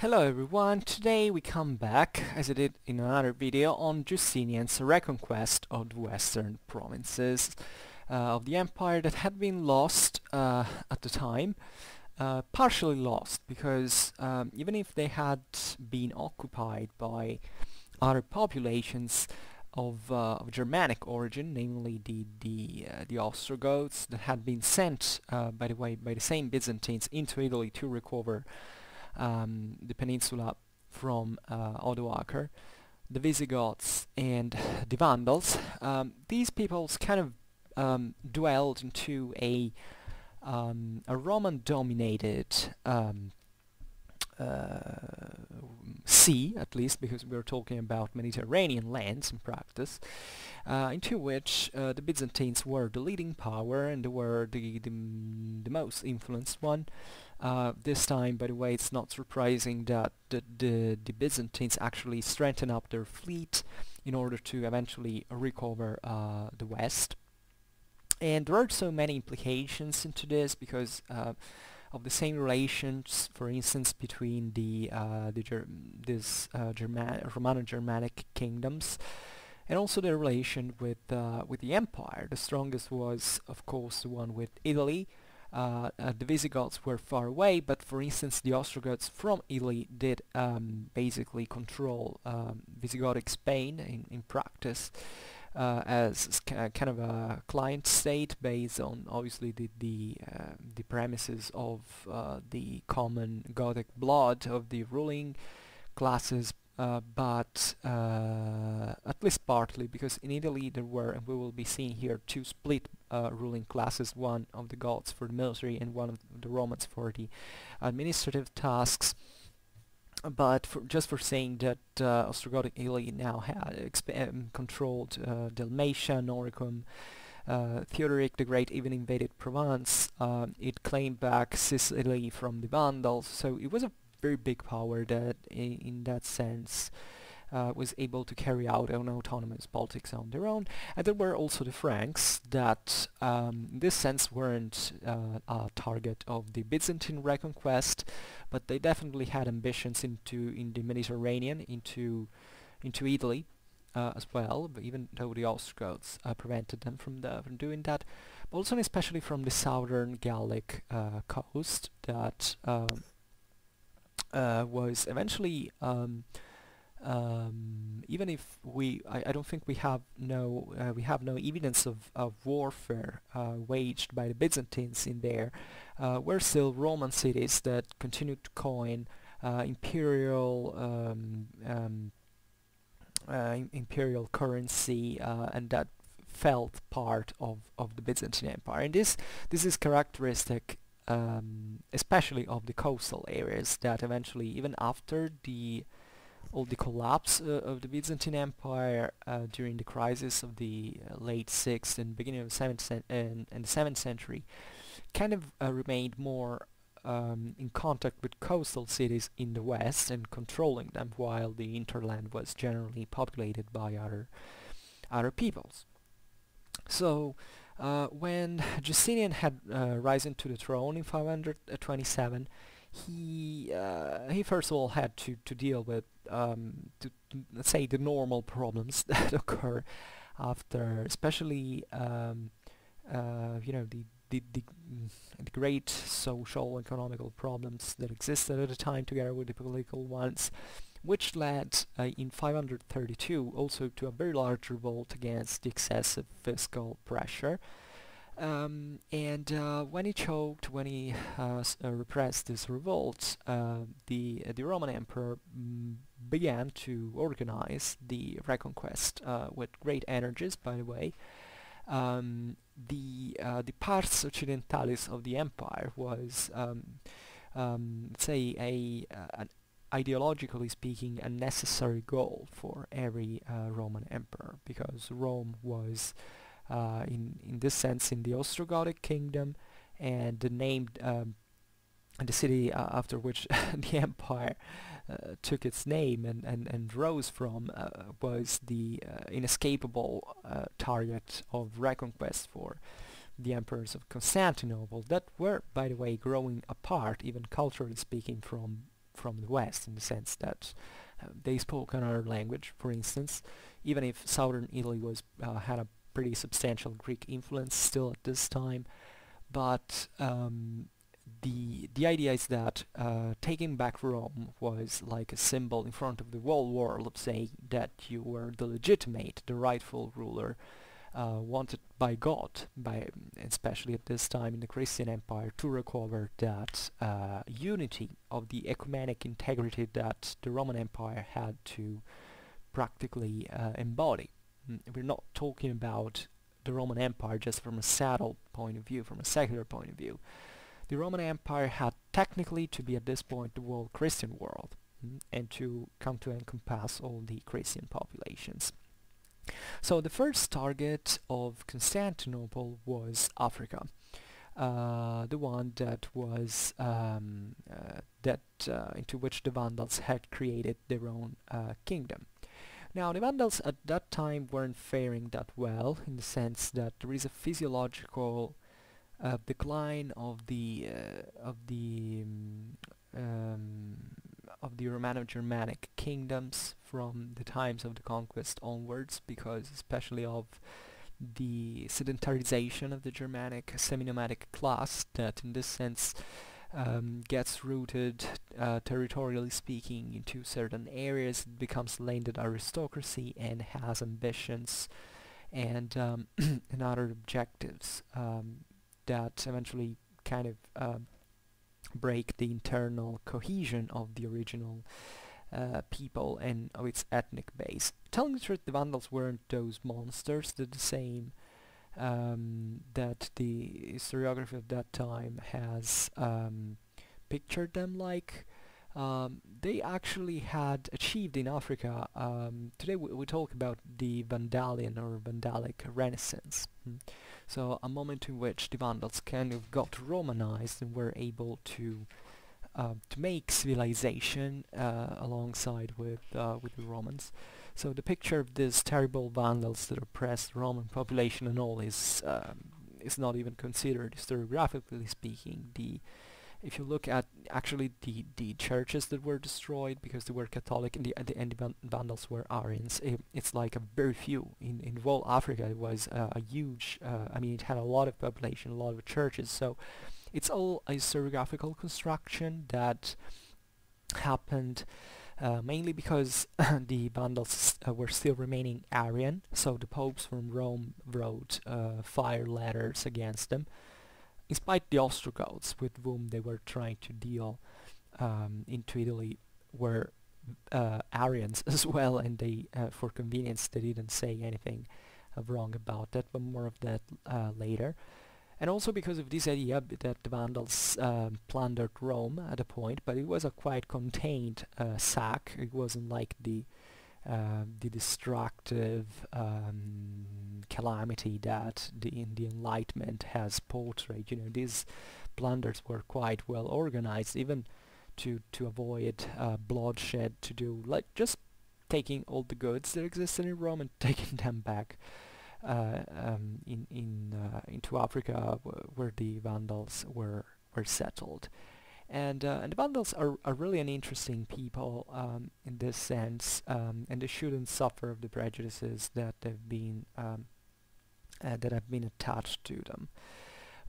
Hello everyone, today we come back, as I did in another video, on Justinian's reconquest of the western provinces of the empire that had been lost at the time. Partially lost, because even if they had been occupied by other populations of Germanic origin, namely the Ostrogoths, that had been sent, by the way, by the same Byzantines into Italy to recover the peninsula from Odoacer, the Visigoths and the Vandals. These peoples kind of dwelled into a Roman-dominated sea, at least, because we're talking about Mediterranean lands in practice, into which the Byzantines were the leading power and they were the most influenced one. This time, by the way, it's not surprising that the Byzantines actually strengthened up their fleet in order to eventually recover the West. And there are so many implications into this because of the same relations, for instance, between Romano-Germanic kingdoms, and also their relation with the empire. The strongest was, of course, the one with Italy. The Visigoths were far away, but for instance, the Ostrogoths from Italy did basically control Visigothic Spain in practice. As kind of a client state based on obviously the premises of the common Gothic blood of the ruling classes, but at least partly, because in Italy there were, and we will be seeing here, two split ruling classes, one of the Goths for the military and one of the Romans for the administrative tasks. But just for saying that Ostrogothic Italy now had controlled Dalmatia, Noricum, Theodoric the Great even invaded Provence. It claimed back Sicily from the Vandals, so it was a very big power that, in that sense, was able to carry out an autonomous politics on their own. And there were also the Franks that, in this sense, weren't a target of the Byzantine Reconquest, but they definitely had ambitions in the Mediterranean, into Italy as well, but even though the Ostrogoths prevented them from doing that, but also and especially from the southern Gallic coast that was eventually even if I don't think we have no evidence of warfare waged by the Byzantines in there, were still Roman cities that continued to coin imperial currency, and that felt part of the Byzantine Empire. And this is characteristic especially of the coastal areas that eventually, even after all the collapse of the Byzantine Empire during the crisis of the late 6th and beginning of the 7th century, kind of remained more in contact with coastal cities in the west and controlling them, while the hinterland was generally populated by other peoples. So when Justinian had risen to the throne in 527, he first of all had to deal with let's say the normal problems that occur after, especially you know, the great social and economical problems that existed at the time, together with the political ones, which led in 532 also to a very large revolt against the excessive fiscal pressure. And when he choked, when he repressed this revolt, the Roman Emperor began to organize the Reconquest with great energies, by the way. The Pars Occidentalis of the empire was, let's say, an ideologically speaking, a necessary goal for every Roman emperor, because Rome was, in this sense, in the Ostrogothic kingdom, and the name, the city after which the empire took its name and rose from, was the inescapable target of reconquest for the emperors of Constantinople, that were, by the way, growing apart, even culturally speaking, from from the West, in the sense that they spoke another language, for instance, even if southern Italy was had a pretty substantial Greek influence still at this time. But the idea is that taking back Rome was like a symbol in front of the whole world of saying that you were the legitimate, the rightful ruler wanted by God, especially at this time in the Christian Empire, to recover that unity of the ecumenic integrity that the Roman Empire had to practically embody. We're not talking about the Roman Empire just from a settled point of view, from a secular point of view. The Roman Empire had technically to be at this point the whole Christian world, and to come to encompass all the Christian populations. So the first target of Constantinople was Africa, the one that was into which the Vandals had created their own kingdom. Now, the Vandals at that time weren't faring that well, in the sense that there is a physiological decline of the Romano-Germanic kingdoms from the times of the conquest onwards, because especially of the sedentarization of the Germanic semi-nomadic class that in this sense gets rooted territorially speaking into certain areas, becomes landed aristocracy and has ambitions and and other objectives that eventually kind of break the internal cohesion of the original people and of its ethnic base. Telling the truth, the Vandals weren't those monsters. They're the same that the historiography of that time has pictured them like. They actually had achieved in Africa. Today we talk about the Vandalian or Vandalic Renaissance. So a moment in which the Vandals kind of got Romanized and were able to make civilization alongside with the Romans. So the picture of these terrible Vandals that oppressed the Roman population and all is not even considered historiographically speaking. If you look at actually the churches that were destroyed because they were Catholic and the Vandals were Arians, it's like a very few. In whole Africa it was a huge, I mean it had a lot of population, a lot of churches, so it's all a historiographical construction that happened mainly because the Vandals were still remaining Arian, so the popes from Rome wrote fire letters against them, in spite the Ostrogoths with whom they were trying to deal into Italy were Arians as well, and they, for convenience, they didn't say anything wrong about that, but more of that later. And also because of this idea that the Vandals plundered Rome at a point, but it was a quite contained sack. It wasn't like the destructive calamity that the Enlightenment has portrayed. You know, these plunders were quite well organized, even to ove bloodshed, to do like just taking all the goods that existed in Rome and taking them back into Africa, where the Vandals were settled. And the Vandals are really an interesting people in this sense, and they shouldn't suffer of the prejudices that have been attached to them.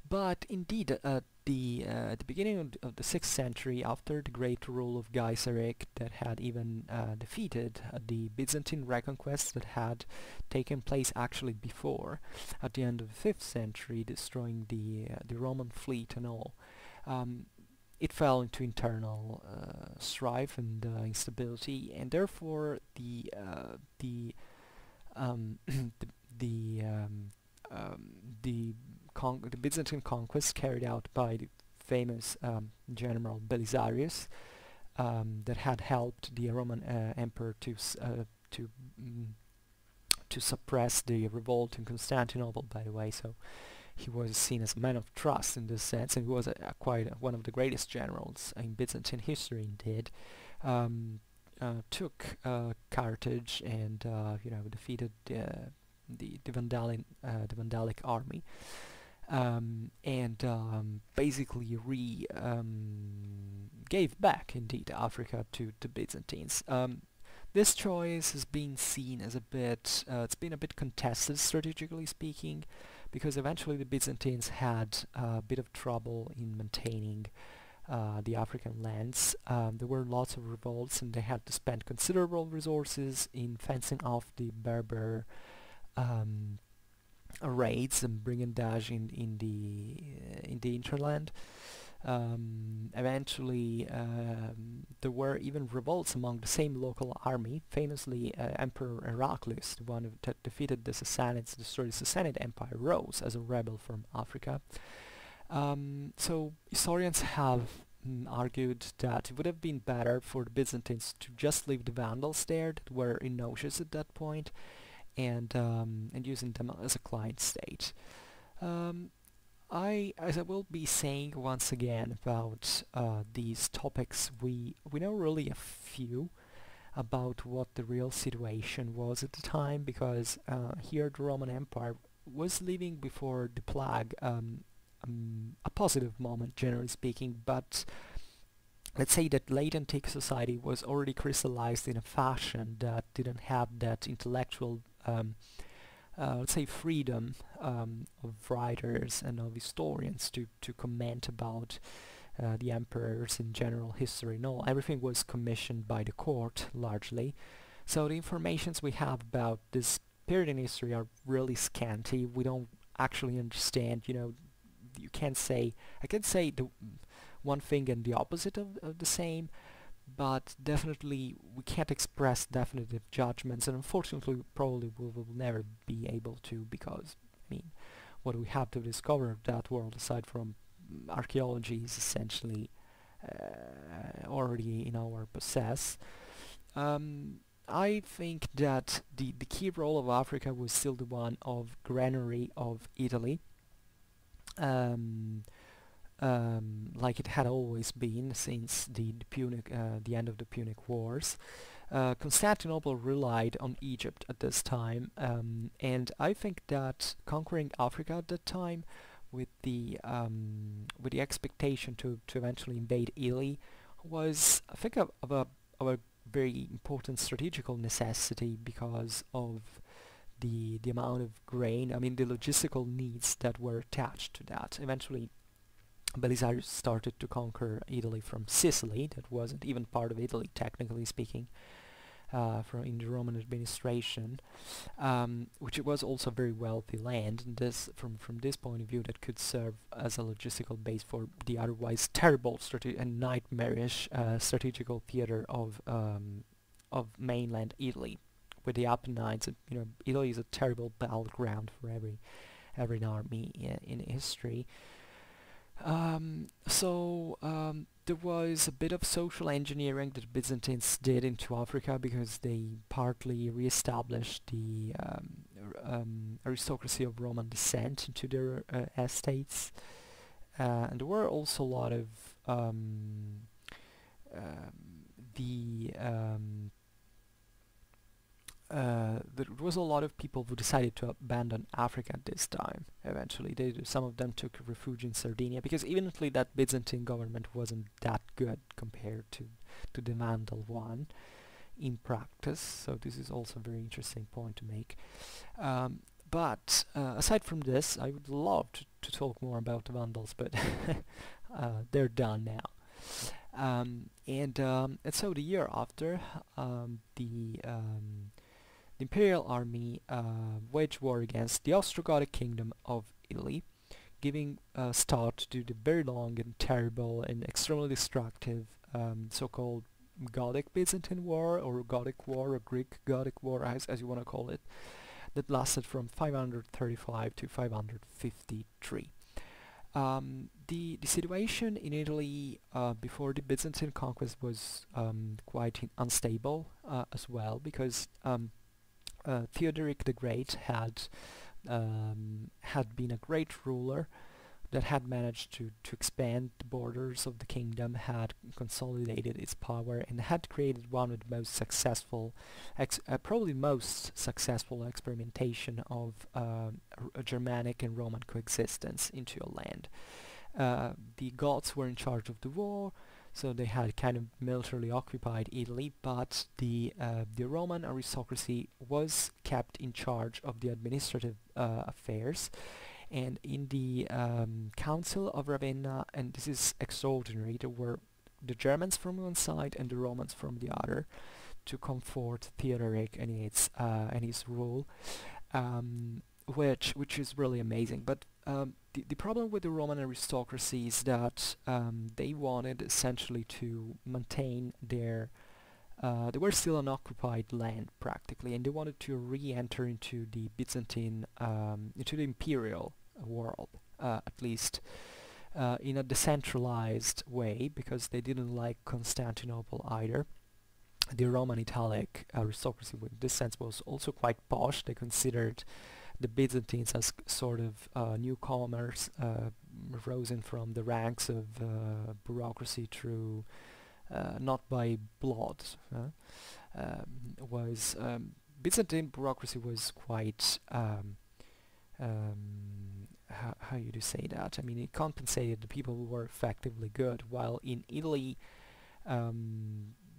But indeed, at the beginning of the 6th century, after the great rule of Gaiseric that had even defeated the Byzantine Reconquest that had taken place actually before, at the end of the 5th century, destroying the Roman fleet and all, it fell into internal strife and instability, and therefore the Byzantine conquest carried out by the famous general Belisarius that had helped the Roman emperor to suppress the revolt in Constantinople, by the way. So he was seen as a man of trust in this sense, and he was quite one of the greatest generals in Byzantine history indeed. Took Carthage and defeated the Vandalic army. and basically gave back indeed Africa to the Byzantines. This choice has been seen as a bit, it's been a bit contested strategically speaking, because eventually the Byzantines had a bit of trouble in maintaining the African lands. There were lots of revolts and they had to spend considerable resources in fencing off the Berber raids and brigandage in the hinterland. Eventually, there were even revolts among the same local army. Famously, Emperor Heraclius, the one that defeated the Sassanids, destroyed the Sassanid Empire, rose as a rebel from Africa. So historians have argued that it would have been better for the Byzantines to just leave the Vandals there, that were innocuous at that point, and using them as a client state. As I will be saying once again about these topics, we know really a few about what the real situation was at the time, because here the Roman Empire was living before the plague, a positive moment generally speaking, but let's say that late antique society was already crystallized in a fashion that didn't have that intellectual let's say freedom of writers and of historians to comment about the emperors in general history. No, everything was commissioned by the court largely. So the informations we have about this period in history are really scanty. We don't actually understand, you know, you can't say, I can say the one thing and the opposite of the same, but definitely we can't express definitive judgments, and unfortunately probably we will never be able to, because I mean, what we have to discover of that world aside from archaeology is essentially already in our possess. I think that the key role of Africa was still the one of granary of Italy, like it had always been since the end of the Punic Wars. Constantinople relied on Egypt at this time, and I think that conquering Africa at that time, with the expectation to eventually invade Italy, was, I think, of a very important strategical necessity because of the amount of grain, I mean the logistical needs that were attached to that. Eventually Belisarius started to conquer Italy from Sicily, that wasn't even part of Italy technically speaking, from in the Roman administration, which it was also very wealthy land, and this from this point of view that could serve as a logistical base for the otherwise terrible and nightmarish strategical theater of mainland Italy, with the Apennines. You know, Italy is a terrible battleground for every army in history. There was a bit of social engineering that Byzantines did into Africa, because they partly re-established the aristocracy of Roman descent into their estates, and there were also a lot of there was a lot of people who decided to abandon Africa at this time. Eventually, some of them took refuge in Sardinia, because evidently that Byzantine government wasn't that good compared to the Vandal one in practice. So this is also a very interesting point to make. But aside from this, I would love to talk more about the Vandals, but they're done now. And so the year after, the Imperial army waged war against the Ostrogothic kingdom of Italy, giving start to the very long and terrible and extremely destructive so-called Gothic Byzantine War, or Gothic War, or Greek Gothic War, as you want to call it, that lasted from 535 to 553. The situation in Italy before the Byzantine conquest was quite unstable as well, because Theodoric the Great had been a great ruler, that had managed to expand the borders of the kingdom, had consolidated its power, and had created one of the most successful, probably most successful experimentation of a Germanic and Roman coexistence into a land. The Goths were in charge of the war, so they had kind of militarily occupied Italy, but the Roman aristocracy was kept in charge of the administrative affairs. And in the Council of Ravenna, and this is extraordinary, there were the Germans from one side and the Romans from the other, to comfort Theodoric and his rule, which is really amazing. But the problem with the Roman aristocracy is that they wanted essentially to maintain their they were still an occupied land practically, and they wanted to re-enter into the Byzantine, into the imperial world, at least in a decentralized way, because they didn't like Constantinople either. The Roman Italic aristocracy, in this sense, was also quite posh. They considered the Byzantines as sort of newcomers, risen from the ranks of bureaucracy through not by blood. Byzantine bureaucracy was quite how you do say that? I mean, it compensated the people who were effectively good, while in Italy,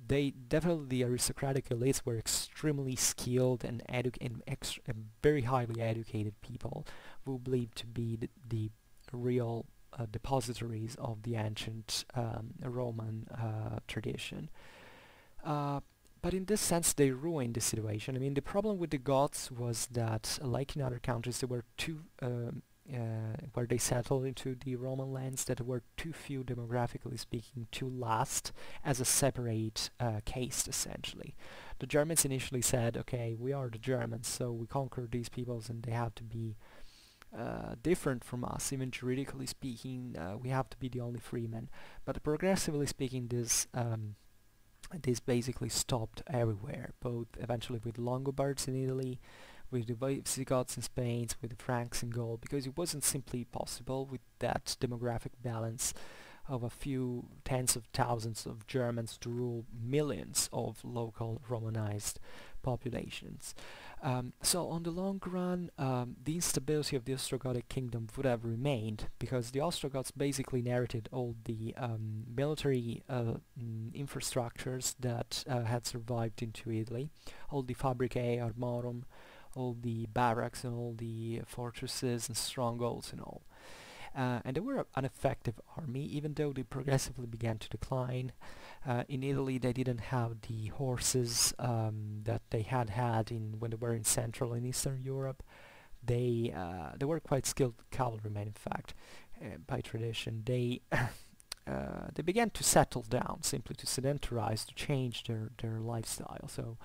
they definitely, the aristocratic elites were extremely skilled and very highly educated people who believed to be the real depositories of the ancient Roman tradition. But in this sense, they ruined the situation. I mean, the problem with the Goths was that, like in other countries, there were where they settled into the Roman lands, that there were too few, demographically speaking, to last as a separate caste, essentially. The Germans initially said, okay, we are the Germans, so we conquer these peoples and they have to be different from us. Even juridically speaking, we have to be the only freemen. But progressively speaking, this basically stopped everywhere, both eventually with Longobards in Italy, with the Visigoths in Spain, with the Franks in Gaul, because it wasn't simply possible with that demographic balance of a few tens of thousands of Germans to rule millions of local Romanized populations. So on the long run, the instability of the Ostrogothic kingdom would have remained, because the Ostrogoths basically inherited all the military infrastructures that had survived into Italy, all the fabricae armorum, all the barracks and all the fortresses and strongholds and all. And they were an effective army, even though they progressively began to decline. In Italy, they didn't have the horses that they had when they were in Central and Eastern Europe. They were quite skilled cavalrymen, in fact, by tradition. They began to settle down, simply to sedentarize, to change their lifestyle. So,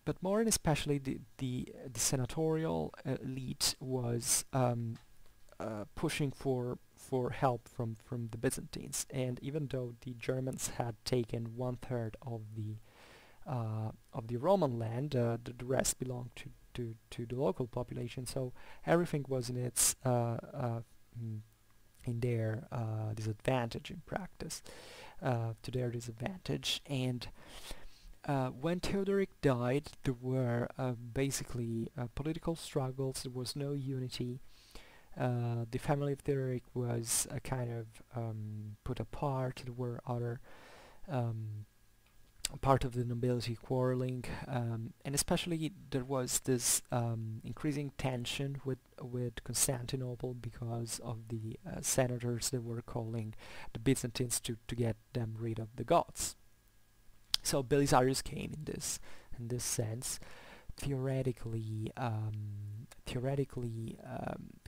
but more and especially the senatorial elite was pushing for help from the Byzantines, and even though the Germans had taken 1/3 of the Roman land, the rest belonged to the local population. So everything was in their disadvantage in practice, to their disadvantage. And when Theodoric died, there were basically political struggles. There was no unity. The family of Theodoric was kind of put apart. There were other part of the nobility quarreling, and especially there was this increasing tension with Constantinople because of the senators that were calling the Byzantines to get them rid of the Goths. So Belisarius came in this sense, theoretically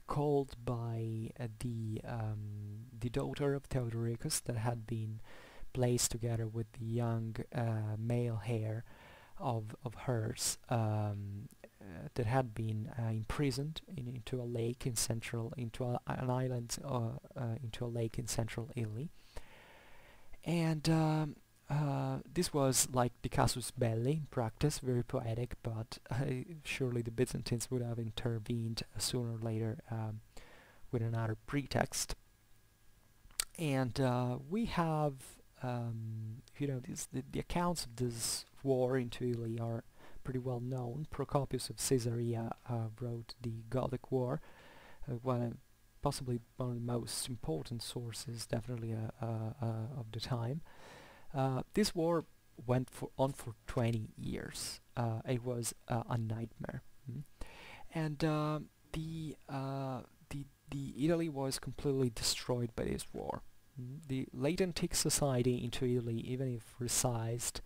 called by the daughter of Theodoricus that had been placed together with the young male heir of hers that had been imprisoned into a lake in an island into a lake in central Italy. And this was like the casus belli in practice, very poetic, but surely the Byzantines would have intervened sooner or later with another pretext. And we have, the accounts of this war into Italy are pretty well known. Procopius of Caesarea wrote the Gothic War, possibly one of the most important sources, definitely of the time. This war went on for 20 years. It was a nightmare. And the Italy was completely destroyed by this war. The late antique society into Italy, even if resized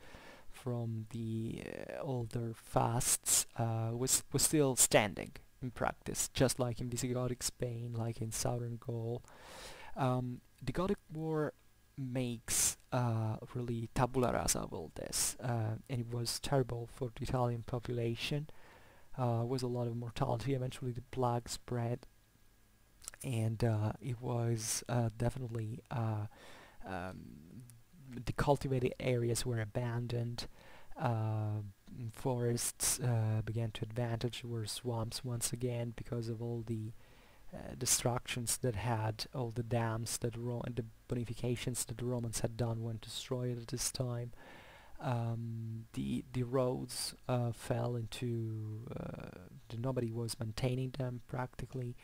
from the older fasts, was still standing in practice, just like in Visigothic Spain, like in southern Gaul. The Gothic War makes really tabula rasa of all this, and it was terrible for the Italian population. Was a lot of mortality. Eventually the plague spread, and it was definitely the cultivated areas were abandoned. Forests began to advantage, were swamps once again because of all the destructions that had, all the dams that the bonifications that the Romans had done were destroyed at this time. The roads fell into nobody was maintaining them practically,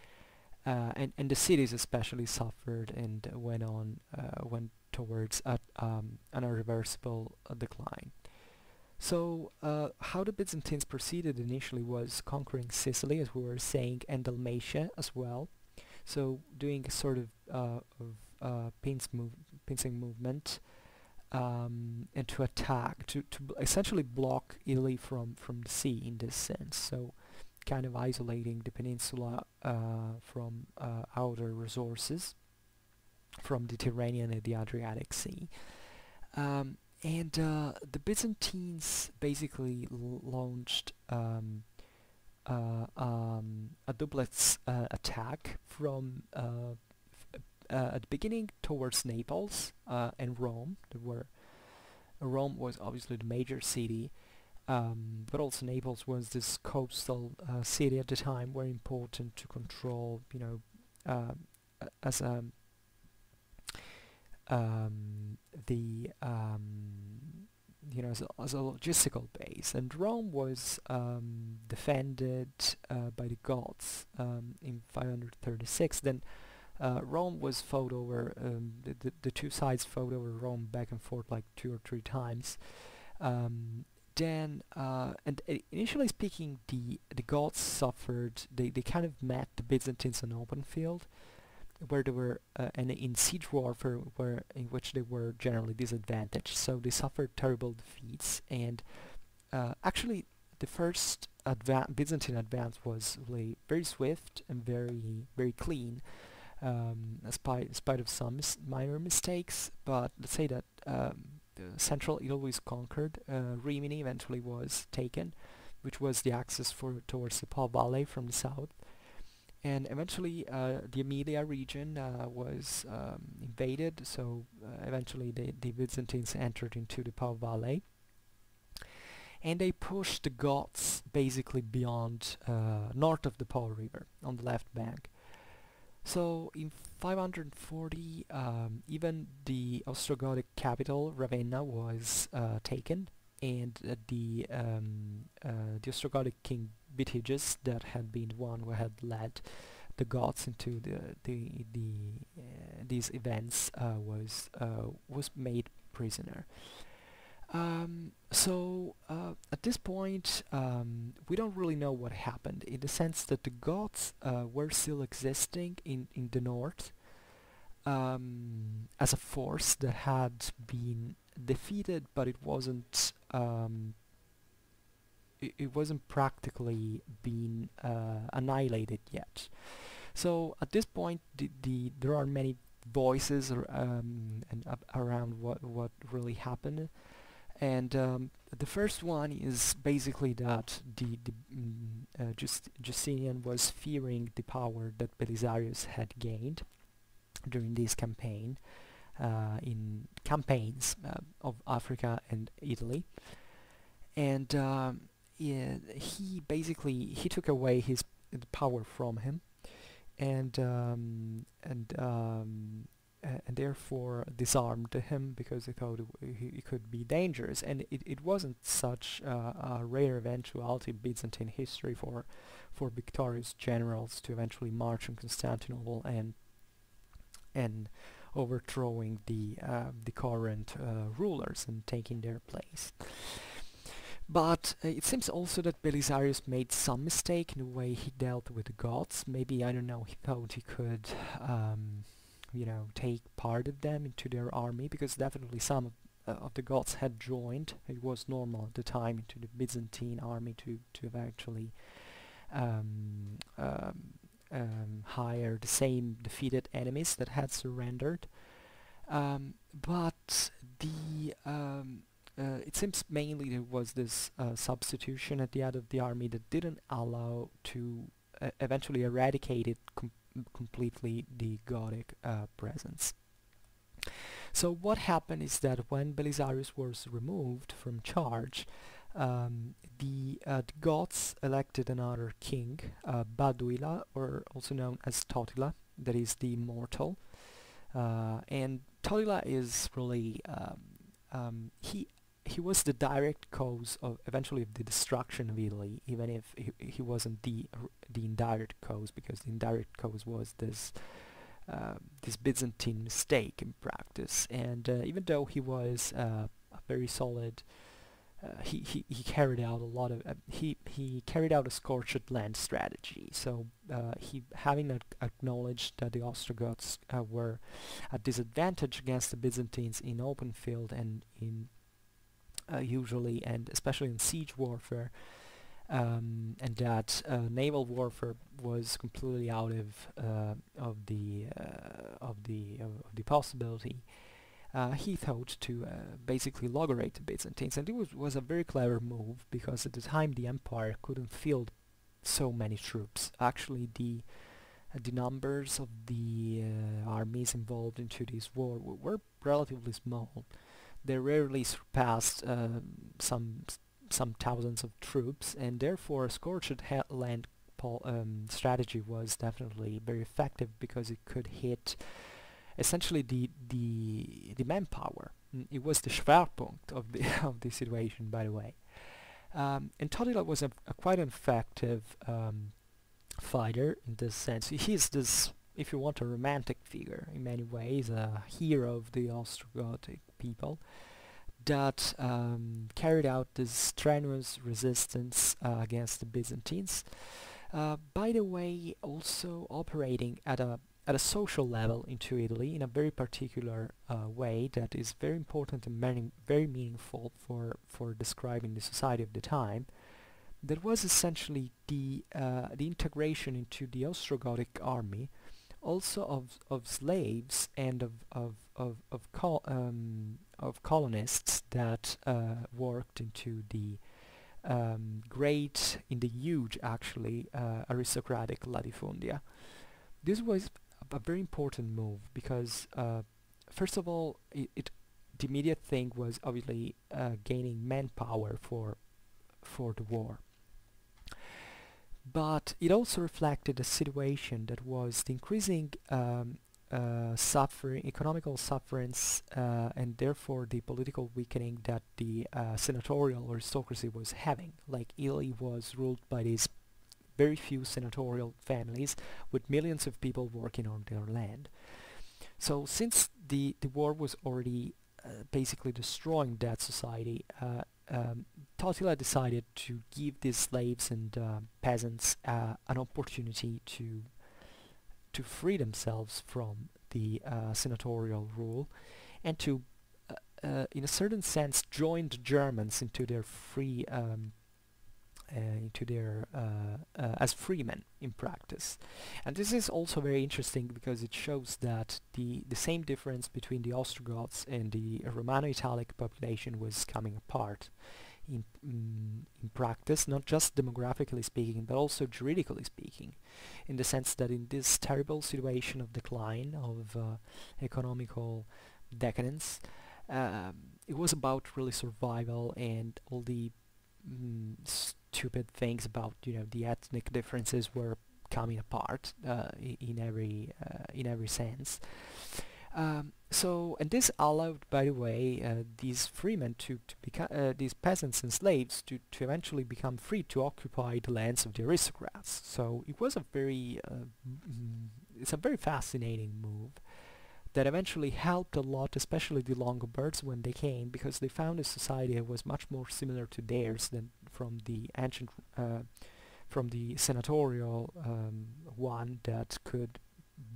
and the cities especially suffered and went towards an irreversible decline. So how the Byzantines proceeded initially was conquering Sicily, as we were saying, and Dalmatia as well. So doing a sort of pincing movement, and to attack, to essentially block Italy from the sea in this sense. So kind of isolating the peninsula from outer resources, from the Tyrrhenian and the Adriatic Sea. And the Byzantines basically launched a duplex attack from at the beginning towards Naples and Rome. Rome was obviously the major city, but also Naples was this coastal city at the time, very important to control, as a as a logistical base. And Rome was defended by the Goths in 536. Then Rome was fought over, the two sides fought over Rome back and forth like 2 or 3 times. Initially speaking, the Goths suffered, they kind of met the Byzantines on open field, where they were and in siege warfare, in which they were generally disadvantaged. So they suffered terrible defeats, and actually the first Byzantine advance was really very swift and very, very clean, in spite of some minor mistakes. But let's say that central Italy was conquered. Rimini eventually was taken, which was the access towards the Po Valley from the south. And eventually the Emilia region was invaded, so eventually the Byzantines entered into the Po Valley. And they pushed the Goths basically beyond, north of the Po River, on the left bank. So in 540, even the Ostrogothic capital, Ravenna, was taken, and the Ostrogothic king Vitiges, that had been the one who had led the Goths into these events, was made prisoner. So at this point, we don't really know what happened, in the sense that the Goths were still existing in the north as a force that had been defeated, but it wasn't practically been annihilated yet. So at this point, there are many voices around what really happened. And the first one is basically that Justinian was fearing the power that Belisarius had gained during this campaign, in campaigns of Africa and Italy, and he took away his power from him, and and therefore disarmed him because they thought it could be dangerous. And it wasn't such a rare eventuality in Byzantine history for victorious generals to eventually march on Constantinople and overthrowing the current rulers and taking their place. But it seems also that Belisarius made some mistake in the way he dealt with the Goths. Maybe, I don't know, he thought he could take part of them into their army, because definitely some of the Goths had joined. It was normal at the time into the Byzantine army to eventually hire the same defeated enemies that had surrendered. But it seems mainly there was this substitution at the head of the army that didn't allow to eventually eradicate it completely, the Gothic presence. So what happened is that when Belisarius was removed from charge, the Goths elected another king, Baduila, or also known as Totila, that is the immortal. And Totila is really he was the direct cause of eventually of the destruction of Italy, even if he wasn't the indirect cause, because the indirect cause was this Byzantine mistake in practice. And even though he was a very solid, he carried out a lot of he carried out a scorched land strategy. So he, having acknowledged that the Ostrogoths were at disadvantage against the Byzantines in open field and in usually and especially in siege warfare, and that naval warfare was completely out of the possibility. He thought to basically logorate the Byzantines, and it was a very clever move, because at the time the empire couldn't field so many troops. Actually, the numbers of the armies involved into this war were relatively small. They rarely surpassed some thousands of troops, and therefore a scorched land strategy was definitely very effective, because it could hit essentially the manpower. It was the Schwerpunkt of the of the situation, by the way. And Totila was a quite an effective fighter in this sense. He's this, if you want, a romantic figure in many ways, a hero of the Ostrogothic people that carried out this strenuous resistance against the Byzantines. By the way, also operating at a social level into Italy in a very particular way that is very important and very meaningful for describing the society of the time. That was essentially the integration into the Ostrogothic army, also of slaves and of colonists that worked into the huge, actually, aristocratic latifundia. This was a very important move, because first of all, the immediate thing was obviously gaining manpower for the war. But it also reflected a situation that was the increasing economical sufferance, and therefore the political weakening that the senatorial aristocracy was having. Like, Italy was ruled by these very few senatorial families with millions of people working on their land. So since the war was already basically destroying that society, Totila decided to give these slaves and peasants an opportunity to free themselves from the senatorial rule, and to, in a certain sense, join the Germans into their free, as freemen in practice. And this is also very interesting, because it shows that the same difference between the Ostrogoths and the Romano-Italic population was coming apart in practice, not just demographically speaking, but also juridically speaking, in the sense that in this terrible situation of decline, of economical decadence, it was about really survival, and all the stupid things about, the ethnic differences were coming apart in every sense. And this allowed, by the way, these freemen to become these peasants and slaves to eventually become free to occupy the lands of the aristocrats. So it was a very it's a very fascinating move that eventually helped a lot, especially the Longobards when they came, because they found a society that was much more similar to theirs than from the ancient from the senatorial one that could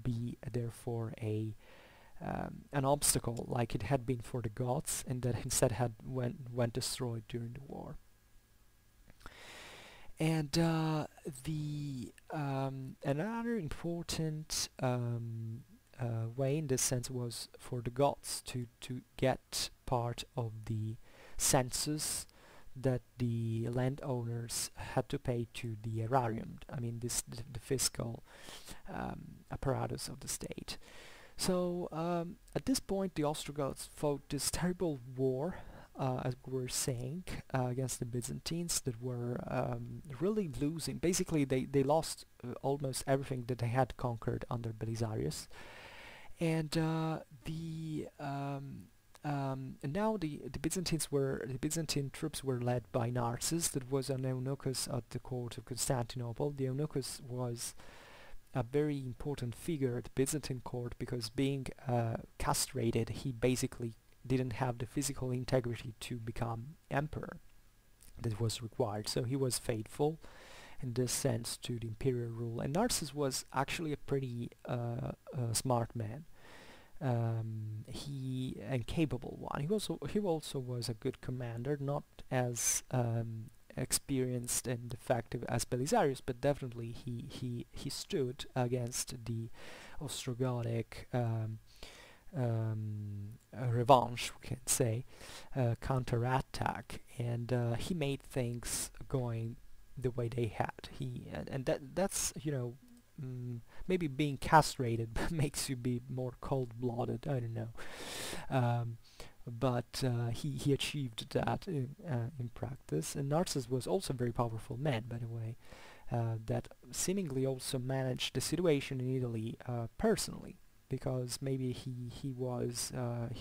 be therefore an obstacle like it had been for the Goths, and that instead went destroyed during the war. And another important way in this sense was for the Goths to get part of the census that the landowners had to pay to the aerarium. I mean, the fiscal apparatus of the state. So at this point, the Ostrogoths fought this terrible war, as we were saying, against the Byzantines that were really losing. Basically, they lost almost everything that they had conquered under Belisarius, and and now the Byzantine troops were led by Narses, that was an eunuchus at the court of Constantinople. The eunuchus was a very important figure at the Byzantine court because, being castrated, he basically didn't have the physical integrity to become emperor that was required. So he was faithful in this sense to the imperial rule. And Narses was actually a pretty smart man. He and capable one. He also was a good commander, not as experienced and effective as Belisarius, but definitely he stood against the Ostrogothic revanche, we can say, counterattack, and he made things going the way they had. That's maybe being castrated makes you be more cold-blooded. I don't know, but he achieved that in practice. And Narses was also a very powerful man, by the way, that seemingly also managed the situation in Italy personally, because maybe he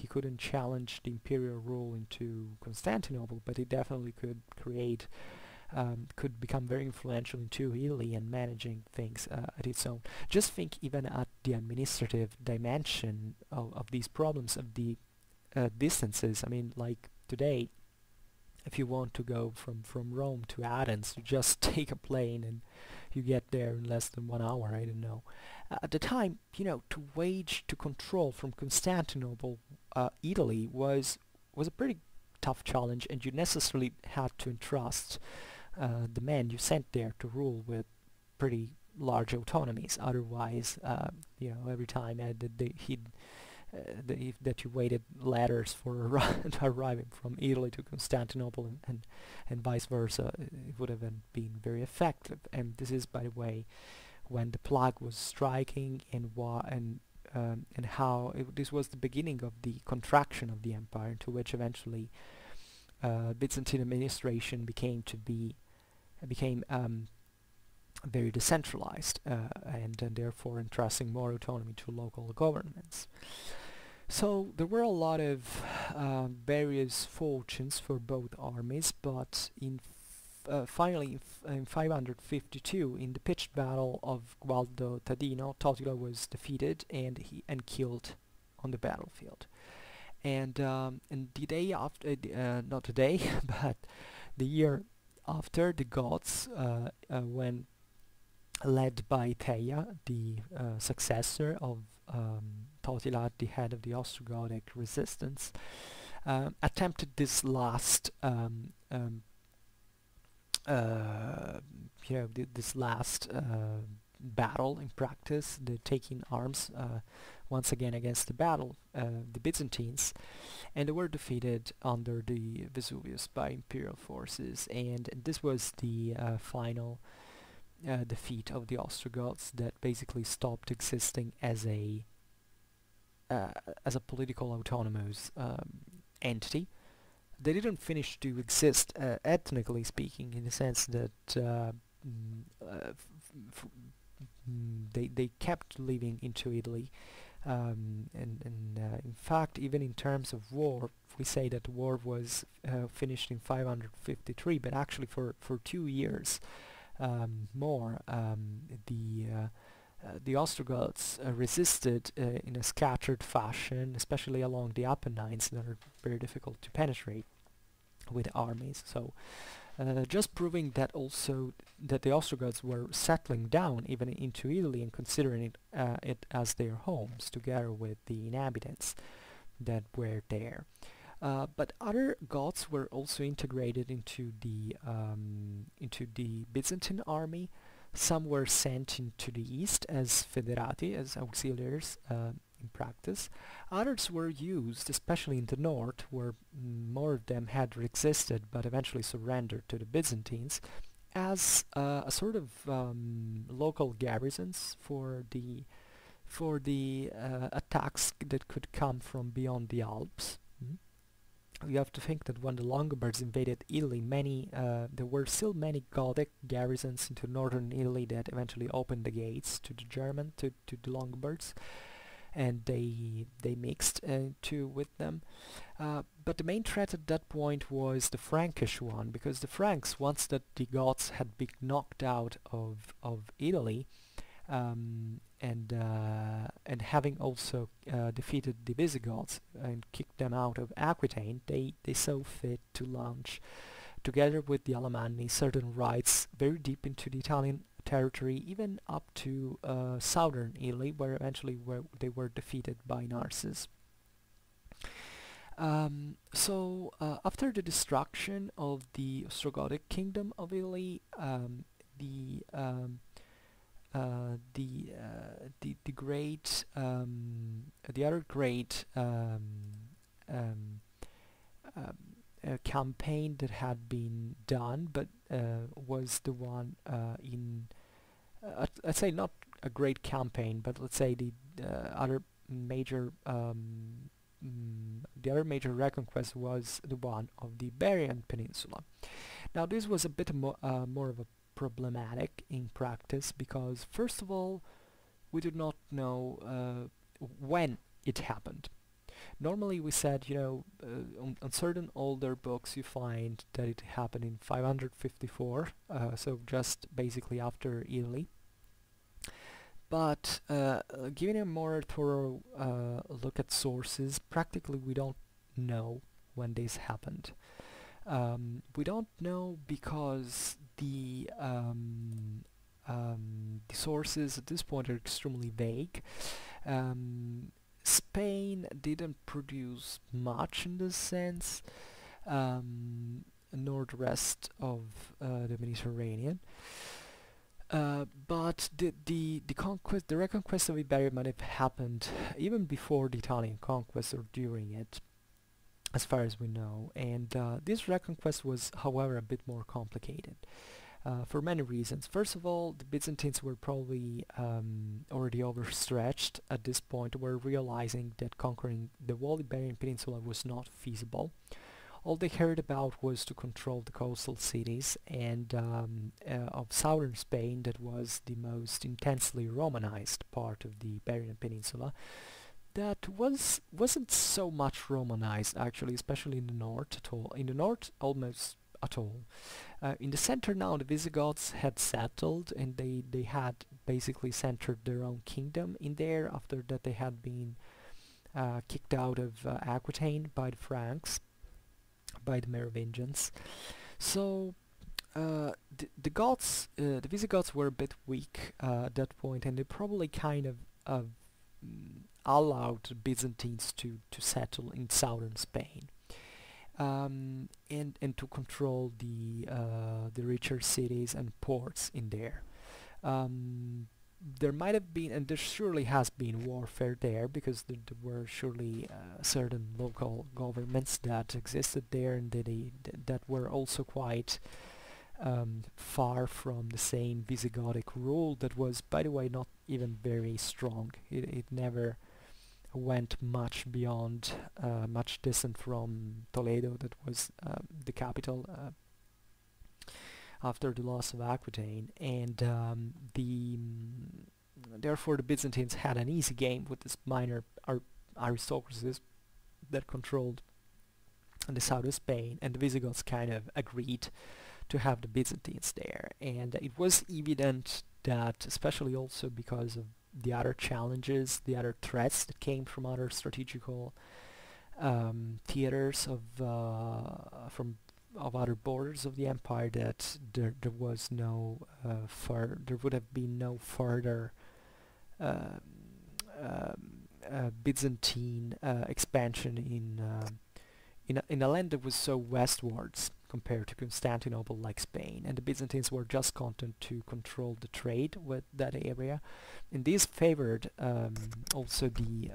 couldn't challenge the imperial rule into Constantinople, but he definitely could become very influential into Italy and managing things at its own. Just think even at the administrative dimension of these problems, of the distances. I mean, like today, if you want to go from Rome to Athens, you just take a plane and you get there in less than 1 hour, I don't know. At the time, to control from Constantinople, Italy was a pretty tough challenge, and you necessarily had to entrust the men you sent there to rule with pretty large autonomies. Otherwise, every time that you waited ladders for arriving from Italy to Constantinople and vice versa, it would have been very effective. And this is, by the way, when the plague was striking, and how this was the beginning of the contraction of the empire, into which eventually Byzantine administration became very decentralized, and therefore entrusting more autonomy to local governments. So there were a lot of various fortunes for both armies, but finally in 552, in the pitched battle of Gualdo Tadino, Totila was defeated and killed on the battlefield. And the day after, not the day, but the year after, the Goths, when led by Theia, the successor of Totila at the head of the Ostrogothic resistance, attempted this last battle in practice, the taking arms once again against the Byzantines, and they were defeated under the Vesuvius by imperial forces, and this was the final defeat of the Ostrogoths that basically stopped existing as a political autonomous entity. They didn't finish to exist ethnically speaking, in the sense that they kept living into Italy, and in fact, even in terms of war, we say that the war was finished in 553, but actually for 2 years more, the Ostrogoths resisted in a scattered fashion, especially along the Apennines that are very difficult to penetrate with armies. So just proving that also that the Ostrogoths were settling down even into Italy and considering it as their homes together with the inhabitants that were there. But other Goths were also integrated into the Byzantine army. Some were sent into the east as federati, as auxiliaries in practice. Others were used, especially in the north, where more of them had resisted but eventually surrendered to the Byzantines, as a sort of local garrisons for the attacks that could come from beyond the Alps. You have to think that when the Longobards invaded Italy, there were still many Gothic garrisons into northern Italy that eventually opened the gates to the Longobards, and they mixed with them. But the main threat at that point was the Frankish one, because the Franks, once that the Goths had been knocked out of Italy, and having also defeated the Visigoths and kicked them out of Aquitaine, they saw fit to launch, together with the Alemanni, certain raids very deep into the Italian territory, even up to southern Italy, where eventually they were defeated by Narses. After the destruction of the Ostrogothic kingdom of Italy, the other great campaign that had been done, but was the one let's say not a great campaign, but let's say the other major reconquest was the one of the Iberian Peninsula. Now this was a bit more of a problematic in practice, because first of all, we do not know when it happened. Normally we said, on certain older books you find that it happened in 554, so just basically after Italy. But giving a more thorough look at sources, practically we don't know when this happened. We don't know because the sources at this point are extremely vague. Spain didn't produce much in this sense, nor the rest of the Mediterranean. But the reconquest of Iberia might have happened even before the Italian conquest or during it, as far as we know. And this reconquest was, however, a bit more complicated for many reasons. First of all, the Byzantines were probably already overstretched at this point, were realizing that conquering the whole Iberian Peninsula was not feasible. All they cared about was to control the coastal cities and of southern Spain, that was the most intensely Romanized part of the Iberian Peninsula. That wasn't so much Romanized, actually, especially in the north at all. In the north, almost at all. In the center now, the Visigoths had settled, and they had basically centered their own kingdom in there after that they had been kicked out of Aquitaine by the Franks, by the Merovingians. So the Visigoths were a bit weak at that point, and they probably kind of allowed the Byzantines to settle in southern Spain, and to control the richer cities and ports in there. There might have been, and there surely has been, warfare there, because there were surely certain local governments that existed there, and that were also quite far from the same Visigothic rule that was, by the way, not even very strong. It never went much beyond, much distant from Toledo, that was the capital after the loss of Aquitaine. And therefore the Byzantines had an easy game with this minor aristocracies that controlled the south of Spain, and the Visigoths kind of agreed to have the Byzantines there. And it was evident that, especially also because of the other challenges, the other threats that came from other strategical theaters of other borders of the empire, that there was no there would have been no further Byzantine expansion in a land that was so westwards compared to Constantinople, like Spain, and the Byzantines were just content to control the trade with that area, and this favored also the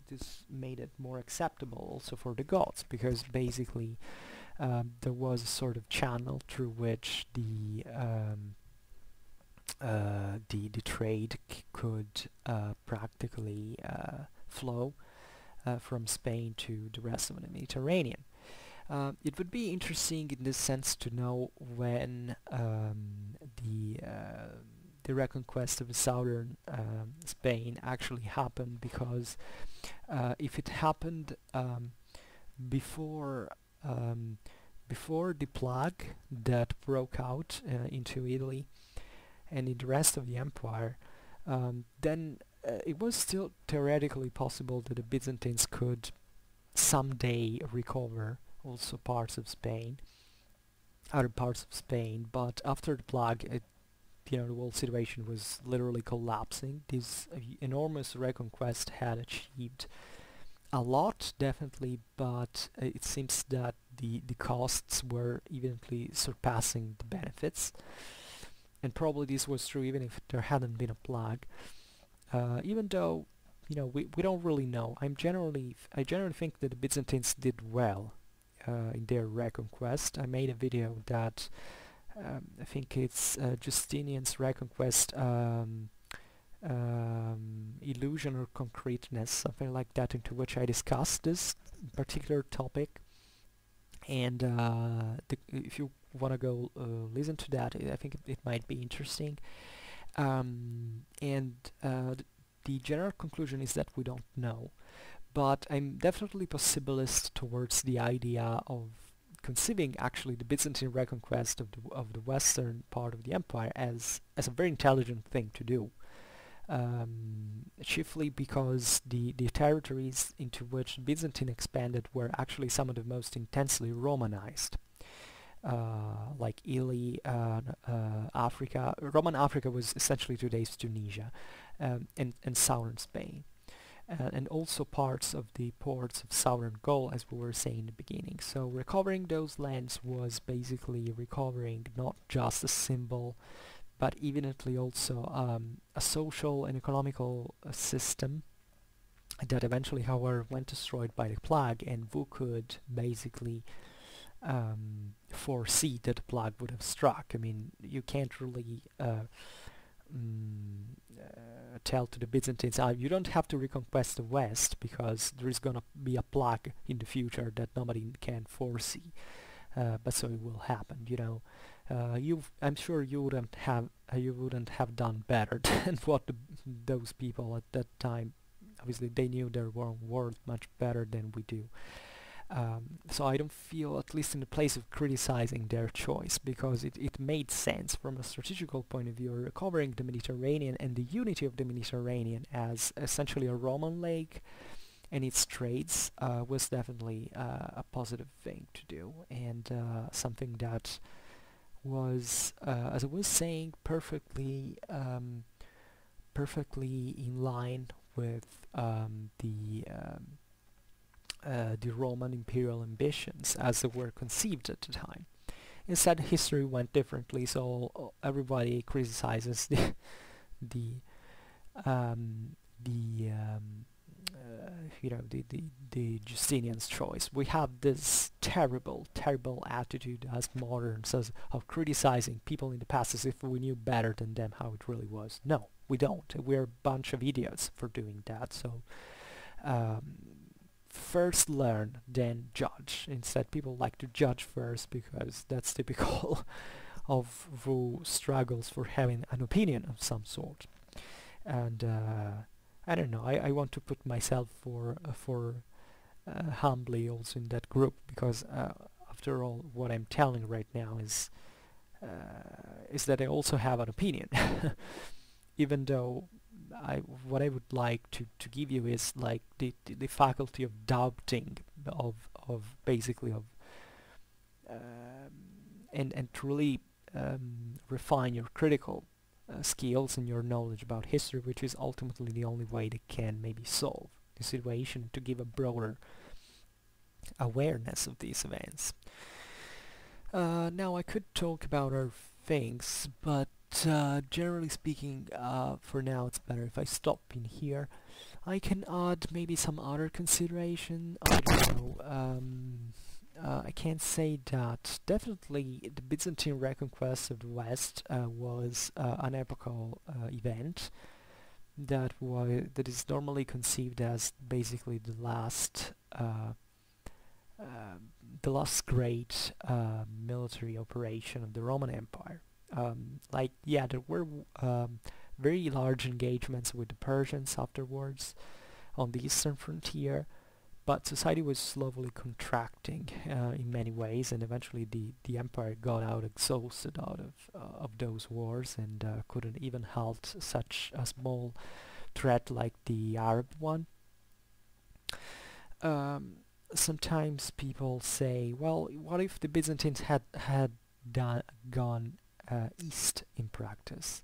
this made it more acceptable also for the Goths, because basically there was a sort of channel through which the trade could practically flow from Spain to the rest of the Mediterranean. It would be interesting in this sense to know when the reconquest of southern Spain actually happened, because if it happened before the plague that broke out into Italy and in the rest of the empire, then it was still theoretically possible that the Byzantines could someday recover also parts of Spain, other parts of Spain. But after the plague, the whole situation was literally collapsing. This enormous reconquest had achieved a lot, definitely, but it seems that the costs were evidently surpassing the benefits. And probably this was true even if there hadn't been a plague. Even though, we don't really know. I generally think that the Byzantines did well in their reconquest. I made a video that I think it's Justinian's Reconquest, Illusion or Concreteness, something like that, into which I discussed this particular topic. And if you want to go listen to that, I think it might be interesting. The general conclusion is that we don't know, but I'm definitely possibilist towards the idea of conceiving actually the Byzantine reconquest of the western part of the empire as a very intelligent thing to do, chiefly because the territories into which Byzantine expanded were actually some of the most intensely Romanized, like Italy, Africa. Roman Africa was essentially today's Tunisia, and southern Spain. And also parts of the ports of southern Gaul, as we were saying in the beginning. So recovering those lands was basically recovering not just a symbol, but evidently also a social and economical system that eventually, however, went destroyed by the plague, and who could basically foresee that the plague would have struck. I mean, you can't really tell to the Byzantines, you don't have to reconquest the West because there is gonna be a plague in the future that nobody can foresee. But so it will happen, I'm sure you wouldn't have done better than what those people at that time. Obviously, they knew their own world much better than we do. So I don't feel, at least in the place of criticizing their choice, because it made sense from a strategical point of view. Recovering the Mediterranean and the unity of the Mediterranean as essentially a Roman lake and its trades was definitely a positive thing to do, and something that was, as I was saying, perfectly in line with the Roman Imperial ambitions as they were conceived at the time. Instead, history went differently, so everybody criticizes the Justinian's choice. We have this terrible attitude as moderns of criticizing people in the past as if we knew better than them how it really was. No, we don't. We're a bunch of idiots for doing that. So first learn, then judge. Instead, people like to judge first because that's typical who struggles for having an opinion of some sort. And I don't know. I want to put myself for humbly also in that group, because after all, what I'm telling right now is that I also have an opinion, even though what I would like to give you is like the faculty of doubting, of basically of and truly refine your critical skills and your knowledge about history, which is ultimately the only way that can maybe solve the situation, to give a broader awareness of these events. Now I could talk about other things, but generally speaking, for now it's better if I stop in here. I can add maybe some other consideration. I don't know. I can't say that. Definitely, the Byzantine Reconquest of the West was an epochal event that is normally conceived as basically the last great military operation of the Roman Empire. Like, yeah, there were very large engagements with the Persians afterwards on the eastern frontier, but society was slowly contracting in many ways, and eventually the empire got out exhausted out of those wars, and couldn't even halt such a small threat like the Arab one. Sometimes people say, well, what if the Byzantines had gone east in practice?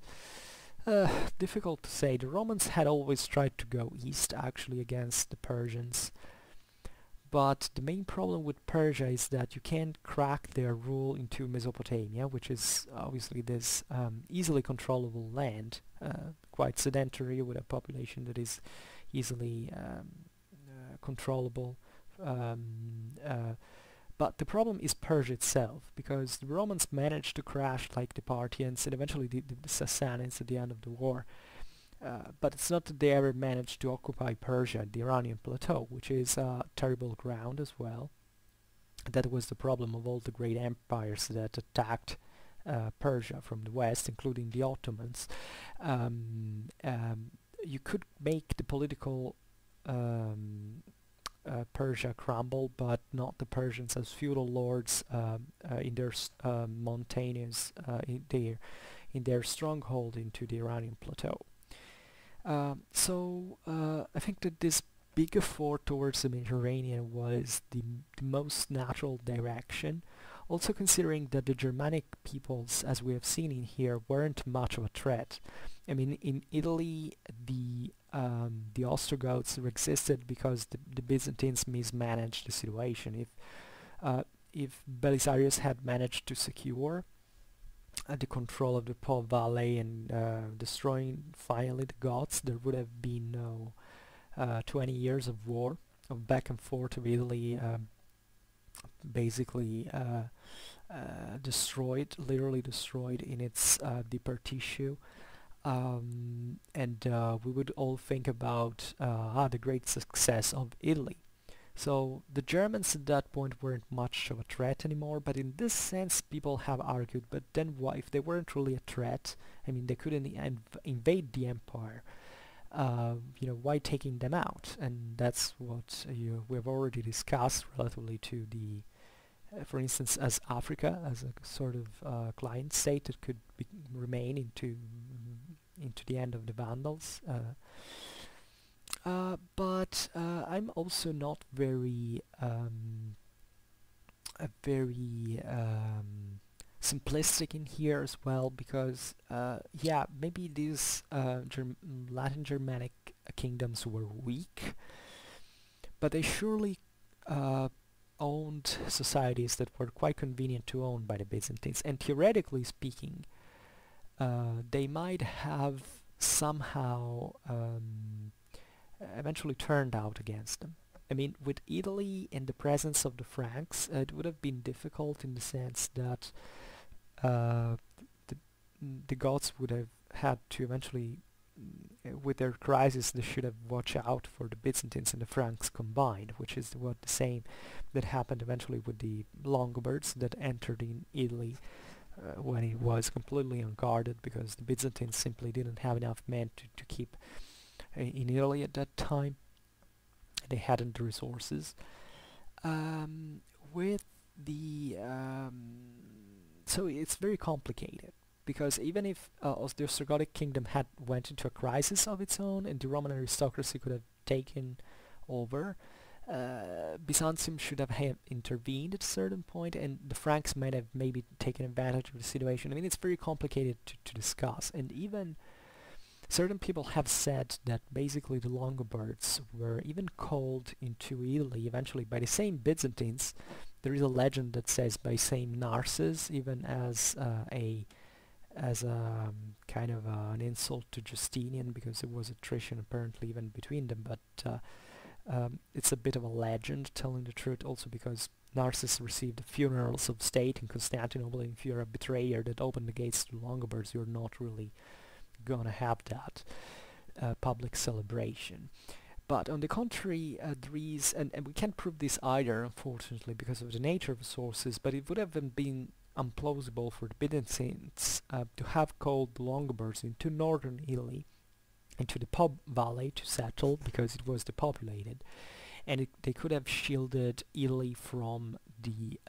Difficult to say. The Romans had always tried to go east, actually, against the Persians. But the main problem with Persia is that you can't crack their rule into Mesopotamia, which is obviously this easily controllable land, quite sedentary, with a population that is easily controllable. But the problem is Persia itself, because the Romans managed to crash like the Parthians and eventually the Sassanids at the end of the war. But it's not that they ever managed to occupy Persia, the Iranian plateau, which is terrible ground as well. That was the problem of all the great empires that attacked Persia from the west, including the Ottomans. You could make the political Persia crumble, but not the Persians as feudal lords in their mountainous in their stronghold into the Iranian plateau. So I think that this big effort towards the Mediterranean was the most natural direction. Also considering that the Germanic peoples, as we have seen in here, weren't much of a threat. I mean, in Italy, the Ostrogoths existed because the Byzantines mismanaged the situation. If Belisarius had managed to secure the control of the Po Valley and destroying finally the Goths, there would have been no 20 years of war, of back and forth of Italy, basically destroyed, literally destroyed in its deeper tissue. And we would all think about the great success of Italy. So the Germans at that point weren't much of a threat anymore, but in this sense people have argued, but then what if they weren't really a threat? I mean, they couldn't invade the empire. Why taking them out? And that's what we've already discussed relatively to the, for instance, as Africa, as a sort of client state that could remain into the end of the Vandals. But I'm also not very simplistic in here as well, because yeah, maybe these Latin Germanic kingdoms were weak, but they surely owned societies that were quite convenient to own by the Byzantines, and theoretically speaking, they might have somehow eventually turned out against them. I mean, with Italy in the presence of the Franks, it would have been difficult in the sense that the Goths would have had to eventually, with their crisis, they should have watched out for the Byzantines and the Franks combined, which is the same that happened eventually with the Longobards that entered in Italy when it was completely unguarded, because the Byzantines simply didn't have enough men to keep in Italy at that time. They hadn't the resources. With the so it's very complicated, because even if the Ostrogothic kingdom had went into a crisis of its own and the Roman aristocracy could have taken over, Byzantium should have intervened at a certain point, and the Franks might have maybe taken advantage of the situation. I mean, it's very complicated to discuss, and even certain people have said that basically the Longobards were even called into Italy eventually by the same Byzantines. There is a legend that says by same Narses, even as a kind of an insult to Justinian, because there was attrition apparently even between them, but it's a bit of a legend, telling the truth, also because Narses received funerals of state in Constantinople, and if you're a betrayer that opened the gates to the Longobards, you're not really gonna have that public celebration. But on the contrary, there is, and we can't prove this either, unfortunately, because of the nature of the sources, but it would have been implausible for the Byzantines to have called the Longobards into northern Italy, into the Po Valley to settle, because it was depopulated, and they could have shielded Italy from the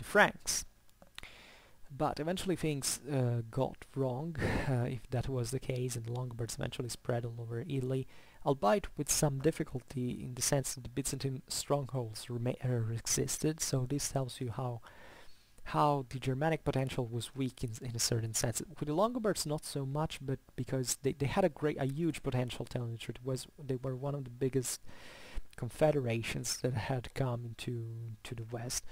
Franks. But eventually things got wrong, if that was the case, and the Longobards eventually spread all over Italy, albeit with some difficulty in the sense that the Byzantine strongholds existed. So this tells you how the Germanic potential was weak in a certain sense. With the Longobards, not so much, but because they had a huge potential, telling the truth. They were one of the biggest confederations that had come to the west.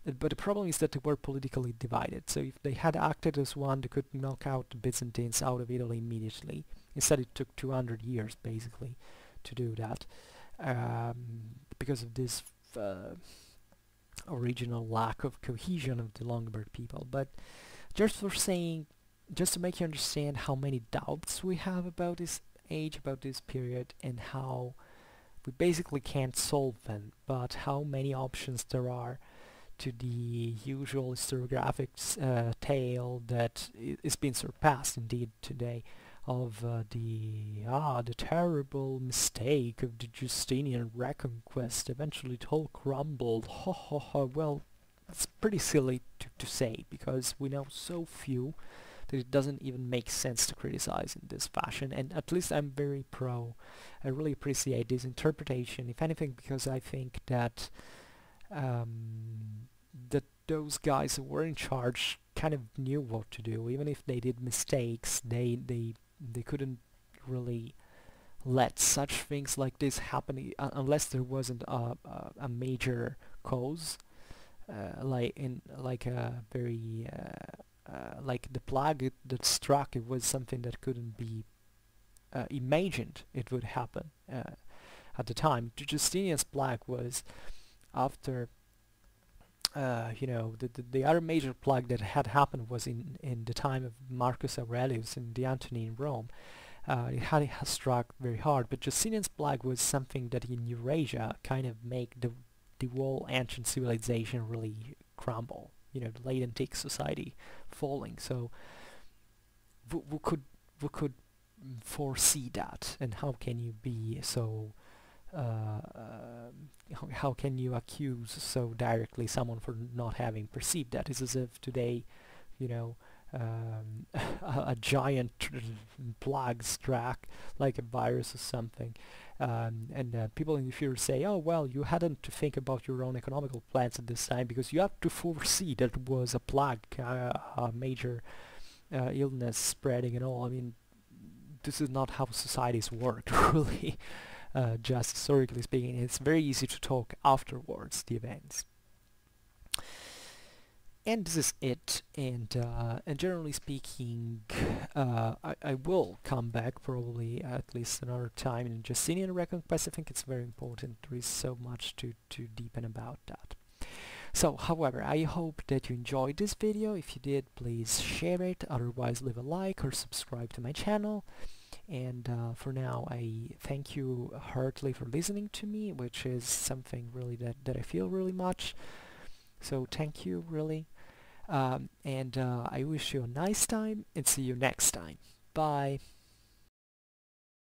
But the problem is that they were politically divided. So if they had acted as one, they could knock out the Byzantines out of Italy immediately. Instead, it took 200 years, basically, to do that, because of this original lack of cohesion of the Longobards people. But just to make you understand how many doubts we have about this age, about this period, and how we basically can't solve them, but how many options there are to the usual historiographic tale that is being surpassed indeed today, of the terrible mistake of the Justinian Reconquest. Eventually it all crumbled. Ha ha ha. Well, it's pretty silly to say, because we know so few that it doesn't even make sense to criticize in this fashion, and at least I'm very pro. I really appreciate this interpretation, if anything, because I think that that those guys who were in charge kind of knew what to do. Even if they did mistakes, they couldn't really let such things like this happen unless there wasn't a major cause, like a very like the plague that struck. It was something that couldn't be imagined it would happen at the time. Justinian's plague was after the other major plague that had happened was in the time of Marcus Aurelius and the Antonine in Rome. It had struck very hard, but Justinian's plague was something that in Eurasia kind of make the whole ancient civilization really crumble. You know, the late antique society falling. So we could foresee that, and how can you be so? How can you accuse so directly someone for not having perceived that? It's as if today, you know, a giant plague struck, like a virus or something, and people in the future say, oh well, you hadn't to think about your own economical plans at this time, because you have to foresee that it was a plague, a major illness spreading and all. I mean, this is not how societies work, really. Just historically speaking, it's very easy to talk afterwards, the events. And this is it, and generally speaking, I will come back probably at least another time in Justinian Reconquest. I think it's very important. There is so much to deepen about that. So, however, I hope that you enjoyed this video. If you did, please share it, otherwise leave a like or subscribe to my channel. And for now, I thank you heartily for listening to me, which is something really that I feel really much. So thank you, really. And I wish you a nice time and see you next time. Bye.